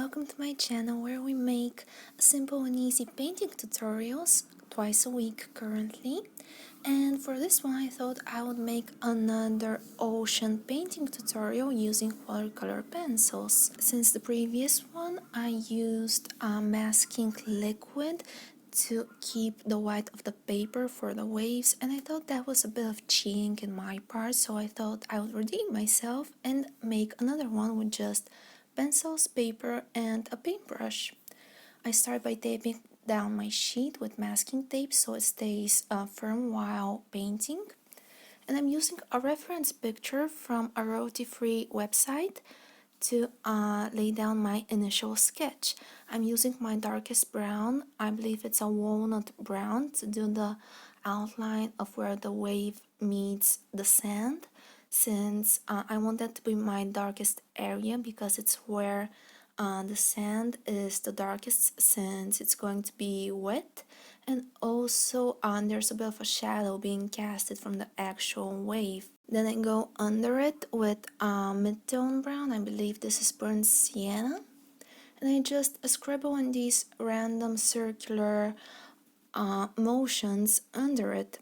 welcome to my channel where we make simple and easy painting tutorials twice a week currently. And for this one I thought I would make another ocean painting tutorial using watercolor pencils. Since the previous one I used masking liquid to keep the white of the paper for the waves, and I thought that was a bit of cheating in my part, so I thought I would redeem myself and make another one with just pencils, paper, and a paintbrush. I start by taping down my sheet with masking tape so it stays firm while painting. And I'm using a reference picture from a royalty-free website to lay down my initial sketch. I'm using my darkest brown, I believe it's a walnut brown, to do the outline of where the wave meets the sand, since I want that to be my darkest area because it's where the sand is the darkest, since it's going to be wet, and also there's a bit of a shadow being casted from the actual wave. Then I go under it with mid-tone brown, I believe this is burnt sienna, and I just scribble in these random circular motions under it.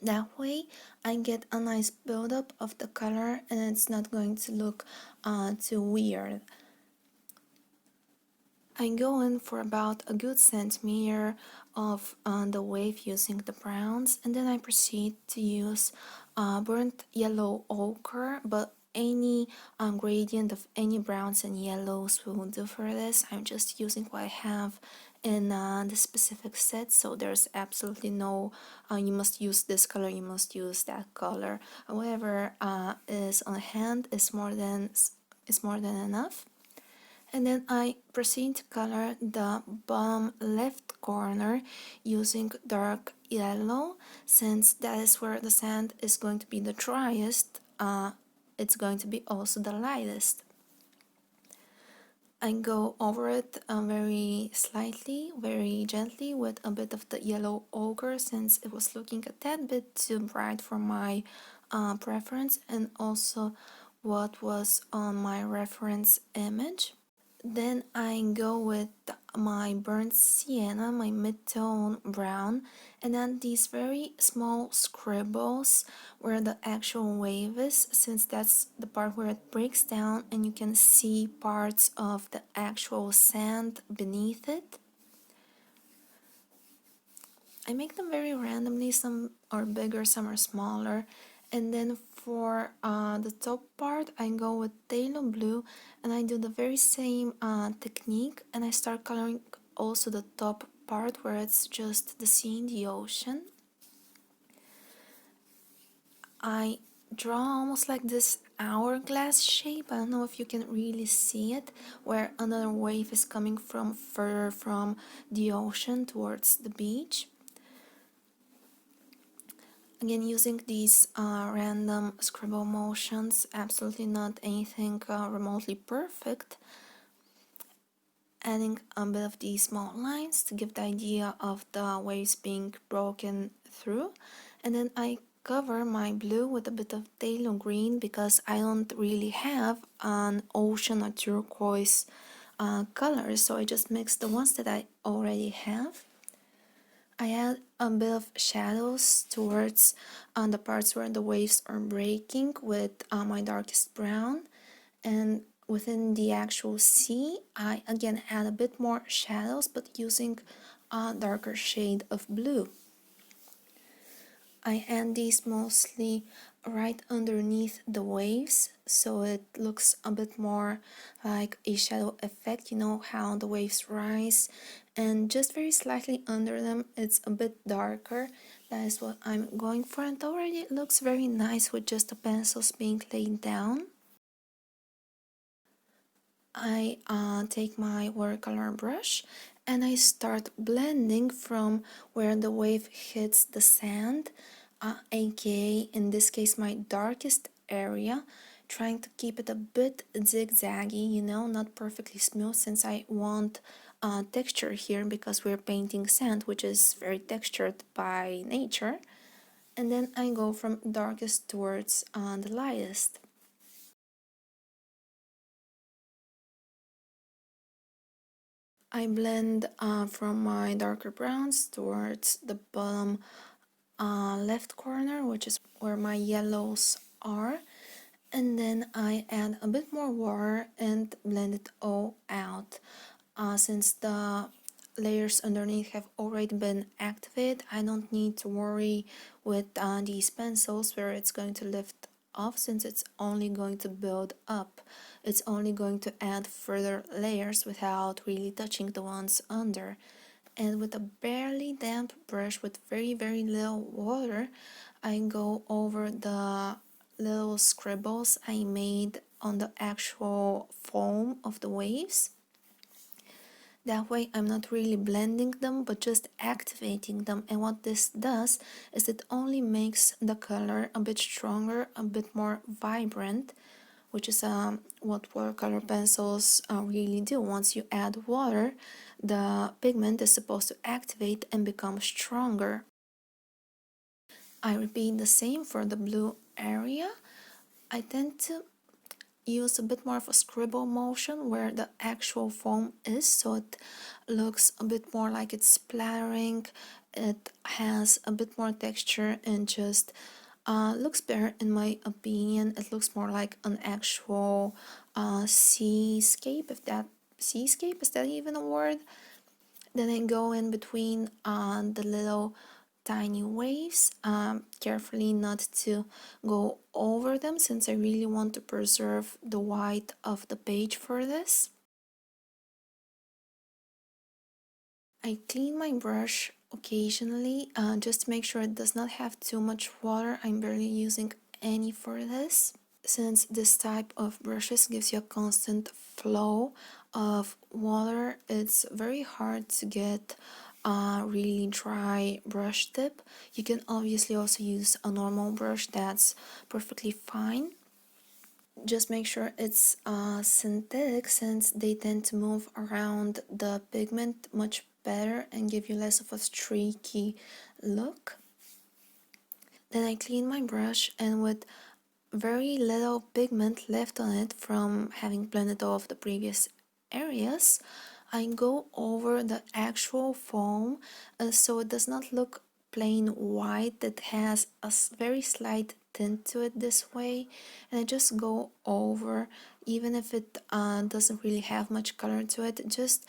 That way I get a nice buildup of the color and it's not going to look too weird. I go in for about a good centimeter of the wave using the browns, and then I proceed to use burnt yellow ochre, but any gradient of any browns and yellows will do for this. I'm just using what I have in the specific set, so there's absolutely no you must use this color, you must use that color. Whatever is on hand is more than enough. And then I proceed to color the bottom left corner using dark yellow, since that is where the sand is going to be the driest. It's going to be also the lightest. I go over it very slightly, very gently with a bit of the yellow ochre, since it was looking a tad bit too bright for my preference and also what was on my reference image. Then I go with my burnt sienna, my mid-tone brown, and then these very small scribbles where the actual wave is, since that's the part where it breaks down and you can see parts of the actual sand beneath it. I make them very randomly, some are bigger, some are smaller. And then for the top part I go with phthalo blue and I do the very same technique, and I start coloring also the top part where it's just the sea and the ocean. I draw almost like this hourglass shape, I don't know if you can really see it, where another wave is coming from further from the ocean towards the beach. Again, using these random scribble motions, absolutely not anything remotely perfect. Adding a bit of these small lines to give the idea of the waves being broken through. And then I cover my blue with a bit of phthalo green because I don't really have an ocean or turquoise color, so I just mix the ones that I already have. I add a bit of shadows towards the parts where the waves are breaking with my darkest brown, and within the actual sea I again add a bit more shadows but using a darker shade of blue. I add these mostly right underneath the waves so it looks a bit more like a shadow effect, you know how the waves rise, and just very slightly under them it's a bit darker. That is what I'm going for, and already it looks very nice with just the pencils being laid down. I take my watercolor brush and I start blending from where the wave hits the sand, aka in this case my darkest area, trying to keep it a bit zigzaggy, you know, not perfectly smooth, since I want texture here because we're painting sand, which is very textured by nature. And then I go from darkest towards the lightest. I blend from my darker browns towards the bottom left corner, which is where my yellows are, and then I add a bit more water and blend it all out. Since the layers underneath have already been activated, I don't need to worry with these pencils where it's going to lift off, since it's only going to build up. It's only going to add further layers without really touching the ones under. And with a barely damp brush with very little water, I go over the little scribbles I made on the actual foam of the waves. That way I'm not really blending them, but just activating them. And what this does is it only makes the color a bit stronger, a bit more vibrant, which is what watercolor pencils really do. Once you add water, the pigment is supposed to activate and become stronger. I repeat the same for the blue area. I tend to use a bit more of a scribble motion where the actual foam is, so it looks a bit more like it's splattering. It has a bit more texture and just looks better in my opinion. It looks more like an actual seascape, if that seascape is that even a word. Then I go in between the little tiny waves, carefully not to go over them, since I really want to preserve the white of the page for this. I clean my brush occasionally just to make sure it does not have too much water. I'm barely using any for this, since this type of brushes gives you a constant flow of water. It's very hard to get a really dry brush tip. You can obviously also use a normal brush, that's perfectly fine. Just make sure it's synthetic, since they tend to move around the pigment much better and give you less of a streaky look. Then I clean my brush, and with very little pigment left on it from having blended off the previous areas, I go over the actual foam so it does not look plain white. It has a very slight tint to it this way, and I just go over, even if it doesn't really have much color to it, just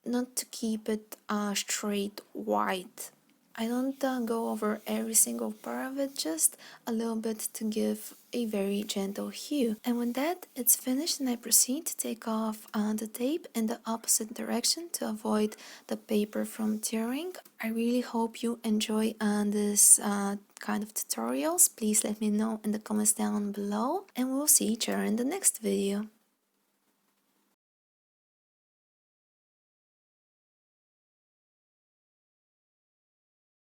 not to keep it straight white. I don't go over every single part of it, just a little bit to give a very gentle hue. And with that, it's finished, and I proceed to take off the tape in the opposite direction to avoid the paper from tearing. I really hope you enjoy this kind of tutorials. Please let me know in the comments down below, and we'll see each other in the next video.